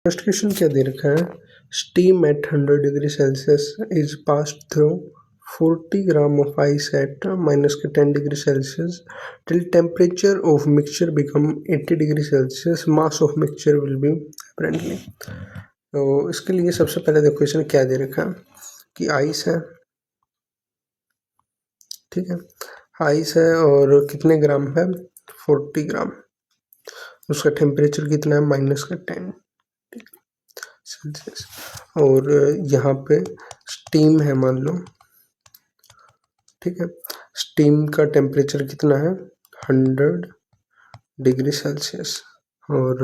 First question क्या दे रखा है, steam eight 100°C is pass through 40 gram of ice eight -10°C till temperature of mixture become 80°C, mass of mixture will be apparently. तो इसके लिए सबसे पहले देखो क्वेश्चन क्या दे रखा है कि आइस है, ठीक है, आइस है और कितने ग्राम है, 40 ग्राम, उसका टेम्परेचर कितना है, -10 सेल्सियस, और यहाँ पे स्टीम है मान लो, ठीक है, स्टीम का टेम्परेचर कितना है, 100°C, और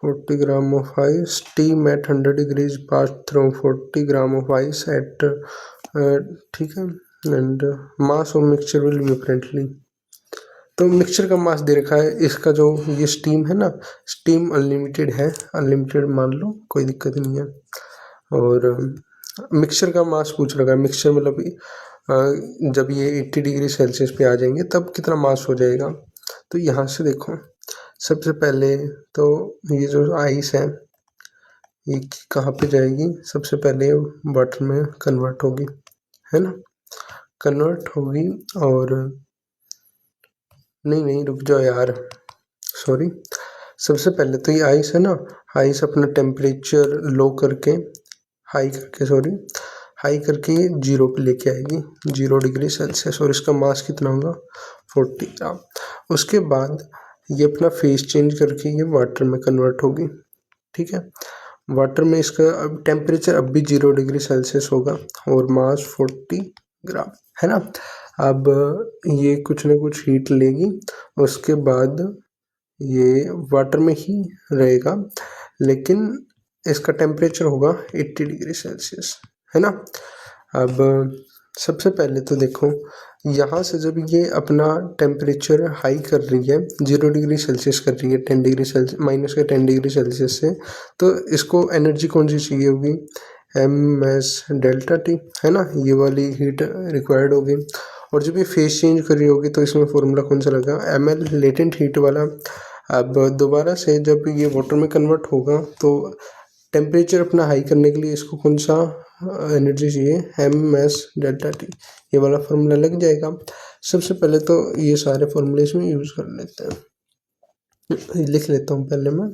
40 gram of ice, steam eight 100° pass through 40 gram of ice eight, ठीक है, and mass of mixture will be apparently. तो मिक्सचर का मास दे रखा है, इसका जो ये स्टीम है ना, स्टीम अनलिमिटेड है, अनलिमिटेड मान लो, कोई दिक्कत नहीं है। और मिक्सचर का मास पूछ रखा है, मिक्सचर मतलब जब ये 80°C पे आ जाएंगे तब कितना मास हो जाएगा। तो यहाँ से देखो, सबसे पहले तो ये जो आइस है ये कहाँ पे जाएगी, सबसे पहले वाटर में कन्वर्ट होगी, है ना, कन्वर्ट होगी, और नहीं रुक जाओ यार, सॉरी, सबसे पहले तो ये आइस है ना, आइस अपना टेम्परेचर लो करके, हाई करके 0 पे लेके आएगी, 0°C, और इसका मास कितना होगा, 40 ग्राम। उसके बाद ये अपना फेस चेंज करके ये वाटर में कन्वर्ट होगी, ठीक है, वाटर में इसका अब टेम्परेचर अब भी 0°C होगा और मास 40 ग्राम, है ना। अब ये कुछ ना कुछ हीट लेगी, उसके बाद ये वाटर में ही रहेगा, लेकिन इसका टेम्परेचर होगा 80°C, है ना। अब सबसे पहले तो देखो, यहाँ से जब ये अपना टेम्परेचर हाई कर रही है, 0°C कर रही है, 10°C से, तो इसको एनर्जी कौन सी चाहिए होगी, mS∆T, है ना, ये वाली हीट रिक्वायर्ड होगी। और जब ये फेस चेंज कर रही होगी तो इसमें फॉर्मूला कौन सा लगा, mL लेटेंट हीट वाला। अब दोबारा से जब ये वाटर में कन्वर्ट होगा तो टेम्परेचर अपना हाई करने के लिए इसको कौन सा एनर्जी चाहिए, mS∆T, ये वाला फॉर्मूला लग जाएगा। सबसे पहले तो ये सारे फॉर्मूले इसमें यूज़ कर लेते हैं, लिख लेता हूँ पहले मैं,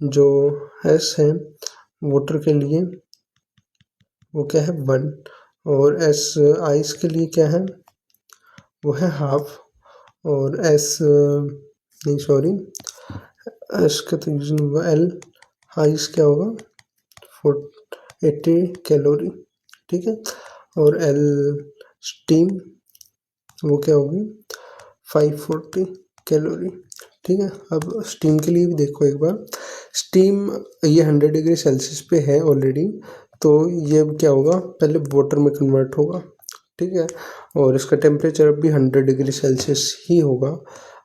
जो S है वाटर के लिए वो क्या है 1, और S आइस के लिए क्या है, वो है हाफ, और S नहीं सॉरी, S का तो यूज नहीं होगा, L आइस क्या होगा 80 कैलोरी, ठीक है, और L स्टीम वो क्या होगी 540 कैलोरी, ठीक है। अब स्टीम के लिए भी देखो एक बार, स्टीम ये 100°C पे है ऑलरेडी, तो ये क्या होगा, पहले वाटर में कन्वर्ट होगा, ठीक है, और इसका टेम्परेचर अब भी 100°C ही होगा।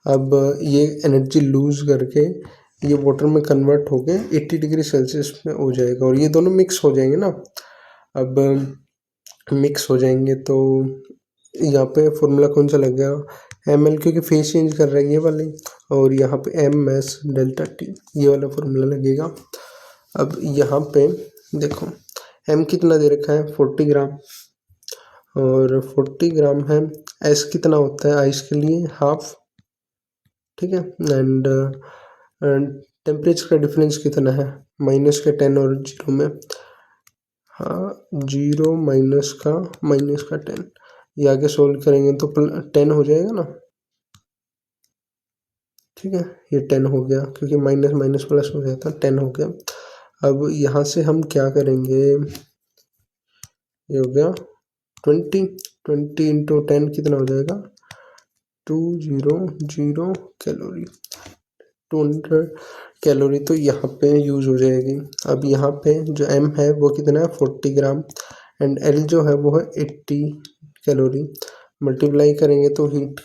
अब ये एनर्जी लूज करके ये वाटर में कन्वर्ट होके 80°C में हो जाएगा, और ये दोनों मिक्स हो जाएंगे ना। अब मिक्स हो जाएंगे तो यहाँ पे फॉर्मूला कौन सा लग गया, mL, क्योंकि फेस चेंज कर रहा है ये वाले, और यहाँ पे mS∆T ये वाला फॉर्मूला लगेगा। अब यहाँ पे देखो m कितना दे रखा है 40 ग्राम, और 40 ग्राम है, S कितना होता है आइस के लिए हाफ, ठीक है, एंड टेम्परेचर का डिफरेंस कितना है, -10 और 0 में, हाँ 0 -10, ये आगे सोल्व करेंगे तो 10 हो जाएगा ना, ठीक है, ये 10 हो गया, क्योंकि माइनस माइनस प्लस हो जाता है, 10 हो गया। अब यहाँ से हम क्या करेंगे, ये हो गया 20 इंटू 10 कितना हो जाएगा 200 कैलोरी, 200 कैलोरी, तो यहाँ पे यूज हो जाएगी। अब यहाँ पे जो m है वो कितना है 40 ग्राम, एंड L जो है वो है 80 कैलोरी, मल्टीप्लाई करेंगे तो हीट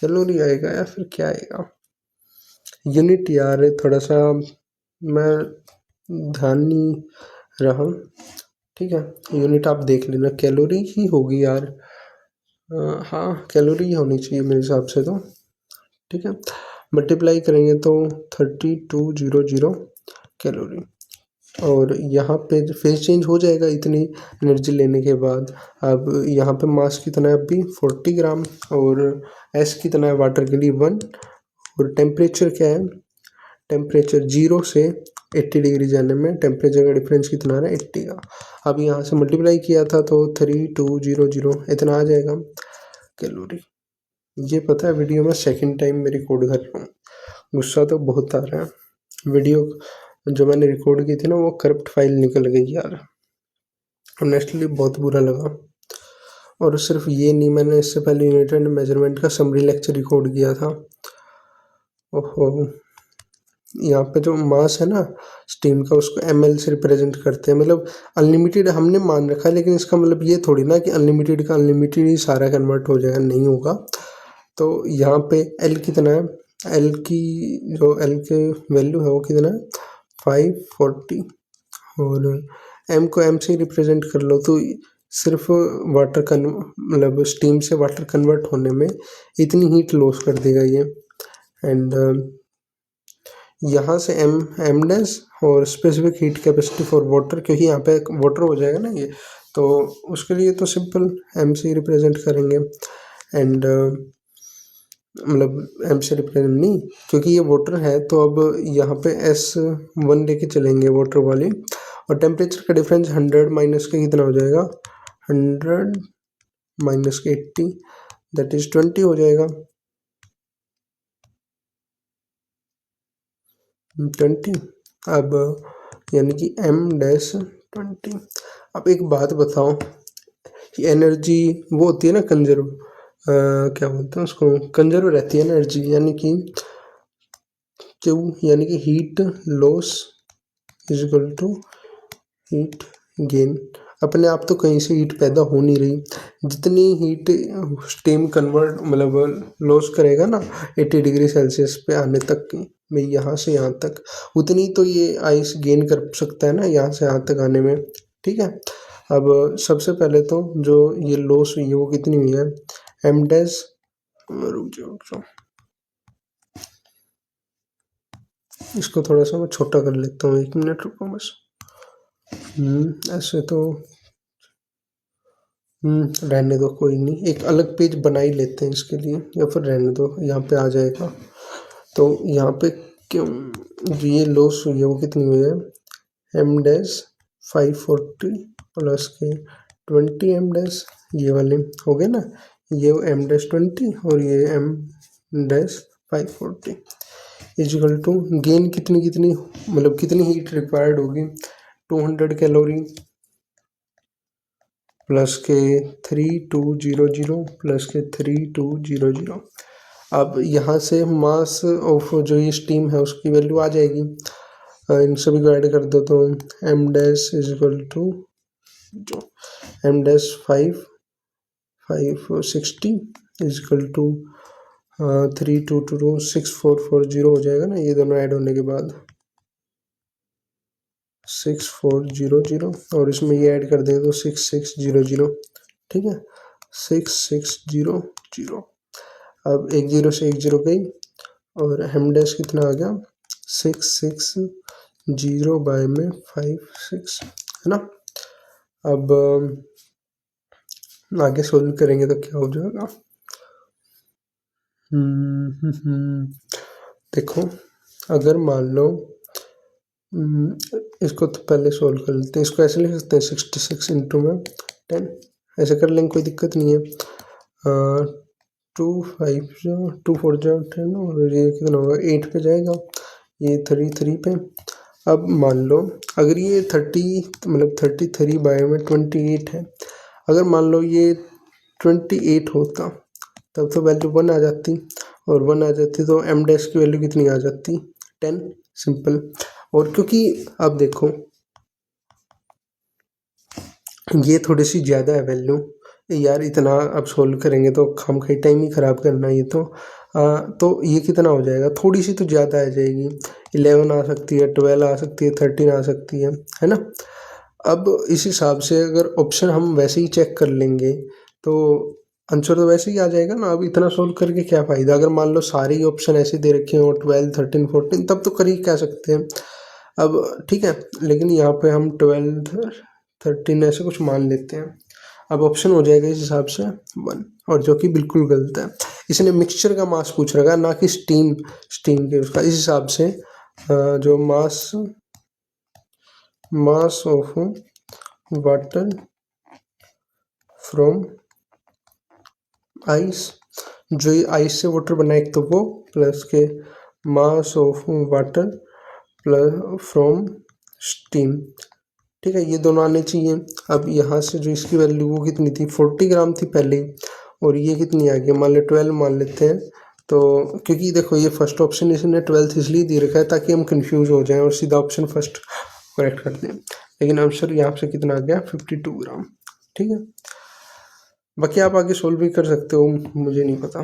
कैलोरी आएगा या फिर क्या आएगा, यूनिट यार थोड़ा सा मैं ध्यान नहीं रहा, ठीक है, यूनिट आप देख लेना, कैलोरी ही होगी यार, हाँ कैलोरी ही होनी चाहिए मेरे हिसाब से तो, ठीक है, मल्टीप्लाई करेंगे तो 3200 कैलोरी। और यहाँ पे फेज चेंज हो जाएगा इतनी एनर्जी लेने के बाद। अब यहाँ पे मास कितना है अभी 40 ग्राम, और एस कितना है वाटर के लिए 1, और टेम्परेचर क्या है, टेम्परेचर 0 से 80 डिग्री जाने में टेम्परेचर का डिफरेंस कितना आ रहा है 80 का। अब यहाँ से मल्टीप्लाई किया था तो 3200 इतना आ जाएगा कैलोरी। ये पता है वीडियो में सेकंड टाइम मैं रिकॉर्ड कर रहा हूँ, गुस्सा तो बहुत आ रहा है। वीडियो जो मैंने रिकॉर्ड की थी ना वो करप्ट फाइल निकल गई यार, ऑनेस्टली बहुत बुरा लगा। और सिर्फ ये नहीं, मैंने इससे पहले यूनिट एंड मेजरमेंट का समरी लेक्चर रिकॉर्ड किया था। ओहो, यहाँ पे जो मास है ना स्टीम का उसको ml से रिप्रेजेंट करते हैं, मतलब अनलिमिटेड हमने मान रखा है, लेकिन इसका मतलब ये थोड़ी ना कि अनलिमिटेड का अनलिमिटेड ही सारा कन्वर्ट हो जाएगा, नहीं होगा। तो यहाँ पे L कितना है, L की जो L के वैल्यू है वो कितना है 540, और M को M से रिप्रेजेंट कर लो तो सिर्फ वाटर मतलब स्टीम से वाटर कन्वर्ट होने में इतनी हीट लॉस कर देगा ये। एंड यहाँ से एम डैश और specific heat capacity for water, क्योंकि यहाँ पे वाटर हो जाएगा ना ये, तो उसके लिए तो सिंपल एम से रिप्रेजेंट करेंगे। एंड मतलब एम से रिप्रेजेंट नहीं, क्योंकि ये वाटर है तो अब यहाँ पे S1 लेके चलेंगे वाटर वाली। और टेम्परेचर का डिफरेंस 100 माइनस के कितना हो जाएगा, 100 माइनस के 80 दैट इज 20 हो जाएगा, 20। अब यानी कि m डैश 20। अब एक बात बताओ कि एनर्जी वो होती है ना कंजर्व, क्या बोलते हैं उसको, कंजर्व रहती है एनर्जी, यानी कि Q यानी कि heat loss is equal to heat gain. अपने आप तो कहीं से हीट पैदा हो नहीं रही, जितनी हीट स्टीम कन्वर्ट मतलब लॉस करेगा ना 80 डिग्री सेल्सियस पे आने तक की, मैं यहाँ से यहाँ तक, उतनी तो ये आइस गेन कर सकता है ना यहाँ से यहाँ तक आने में। ठीक है, अब सबसे पहले तो जो ये लॉस हुई है वो कितनी हुई है, एम डैश, रुक जाओ इसको थोड़ा सा मैं छोटा कर लेता हूँ, 1 मिनट रुको बस। ऐसे तो रहने दो, कोई नहीं, एक अलग पेज बना ही लेते हैं इसके लिए, या फिर रहने दो, यहाँ पे आ जाएगा। तो यहाँ पे क्यों जो ये लॉस हुई है वो कितनी हुई है, एम डैश 540 प्लस के 20 एम डैश, ये वाले हो गए ना, ये एम डैश 20 और ये M dash 540 is equal to gain कितनी कितनी, मतलब कितनी हीट रिक्वायर्ड होगी, 200 कैलोरी प्लस के 3200 प्लस के 3200। अब यहाँ से मास ऑफ जो ये स्टीम है उसकी वैल्यू आ जाएगी, इन सभी को ऐड कर दो तो M dash is equal to जो M dash 560 is equal to 3222 6440 हो जाएगा ना, ये दोनों ऐड होने के बाद 6400, और इसमें ये ऐड कर देंगे तो 6600। ठीक है, 6600। अब एक जीरो से एक जीरो गई, और एम डैश कितना आ गया 660 बाय में 56 है ना। अब आगे सोल्व करेंगे तो क्या हो जाएगा, देखो अगर मान लो इसको तो पहले सोल्व कर लेते हैं, इसको ऐसे लिख सकते हैं 66 इंटू में 10, ऐसे कर लेंगे, कोई दिक्कत नहीं है। 2 5 2 4 10, और ये कितना होगा 8 पे जाएगा, ये 3 पे। अब मान लो अगर ये 30 मतलब 33 बाय में 28 है, अगर मान लो ये 28 होता तब तो वैल्यू 1 आ जाती, और 1 आ जाती तो एम डैश की वैल्यू कितनी आ जाती 10, सिंपल। और क्योंकि अब देखो ये थोड़ी सी ज़्यादा है वैल्यू यार, इतना अब सोल्व करेंगे तो हम कहीं टाइम ही ख़राब करना, ये तो ये कितना हो जाएगा, थोड़ी सी तो ज़्यादा आ जाएगी, 11 आ सकती है, 12 आ सकती है, 13 आ सकती है ना। अब इस हिसाब से अगर ऑप्शन हम वैसे ही चेक कर लेंगे तो आंसर तो वैसे ही आ जाएगा ना। अब इतना सोल्व करके क्या फ़ायदा, अगर मान लो सारे ही ऑप्शन ऐसे दे रखे हो 12 13 14, तब तो कर ही क्या सकते हैं। अब ठीक है, लेकिन यहाँ पे हम 12 13 ऐसे कुछ मान लेते हैं। अब ऑप्शन हो जाएगा इस हिसाब से 1, और जो कि बिल्कुल गलत है। इसने मिक्सचर का मास पूछ रखा है, ना कि स्टीम के उसका। इस हिसाब से जो mass of water from ice, जो ये आइस से वाटर बना एक तो वो, प्लस के mass of water plus from steam, ठीक है, ये दोनों आने चाहिए। अब यहाँ से जो इसकी वैल्यू वो कितनी थी, 40 ग्राम थी पहले ही, और ये कितनी आ गई, मान लो 12 मान लेते हैं। तो क्योंकि देखो ये फर्स्ट ऑप्शन इसने 12 इसलिए दे रखा है ताकि हम कंफ्यूज हो जाएं और सीधा ऑप्शन फर्स्ट करेक्ट कर दें, लेकिन आंसर यहाँ से कितना आ गया, 52 ग्राम। ठीक है, बाकी आप आगे सोल्व भी कर सकते हो, मुझे नहीं पता।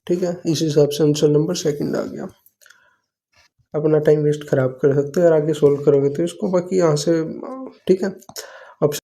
ठीक है, इस हिसाब से आंसर नंबर सेकंड आ गया। अपना टाइम वेस्ट खराब कर सकते हो और आगे सोल्व करोगे तो इसको, बाकी यहाँ से ठीक है। ऑप्शन